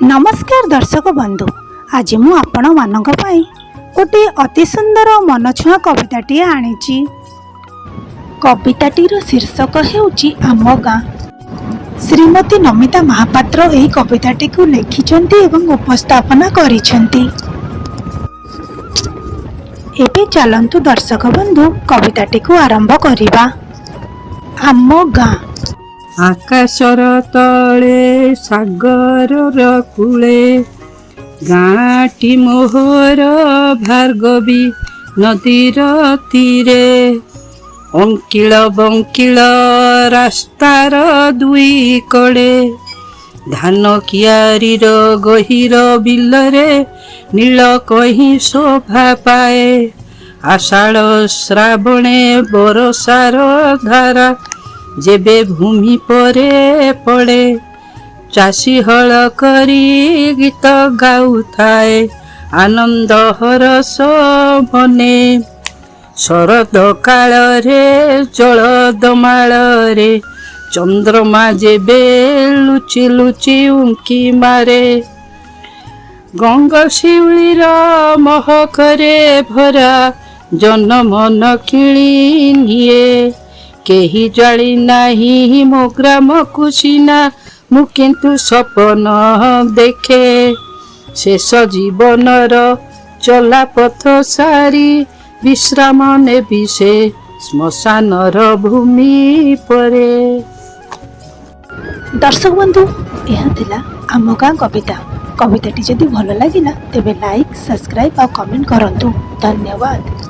नमस्कार दर्शक बंधु, आज मु आपण मानक पाई गोटे अति सुंदर मनछुआ कविताटी आनीची। कविताटीर शीर्षक हेउची आम गाँ। श्रीमती नमिता महापात्र एही कविताटी को लिखिछन्ती एवं उपस्थापना करिछन्ती। एबे चलंतु दर्शक बंधु कविताटी को आरंभ करिबा। आम गाँ। आकाशर तले सागरर कूले गाँटी मोहर भार्गवी नदीर तीरे अंकिल बंकिल रास्तार दुई कड़े धान कियारीर गहीर बिलरे नील कहीं शोभा पाए आषाढ़ श्रावणे बरसार धारा जेबे भूमि परे पड़े चाषी हल करी गीत गाउथाए आनंद हरस मने शरद काल रे जल दमाल रे चंद्रमा जेबे लुचि लुचि उंकी मारे गंगा शिवलीर महकरे भरा जन मन किणी निये केही जाली नाही मो ग्राम को सिना मु किंतु सपन देखे शेष जीवनर चला पथ सारी विश्राम नेबी से श्मशानर भूमि परे। दर्शक बंधु, यह थिला आम गाँ कविता। कविताटी जदि भल लागिला तेबे लाइक, सब्सक्राइब और कमेंट करंतु। धन्यवाद।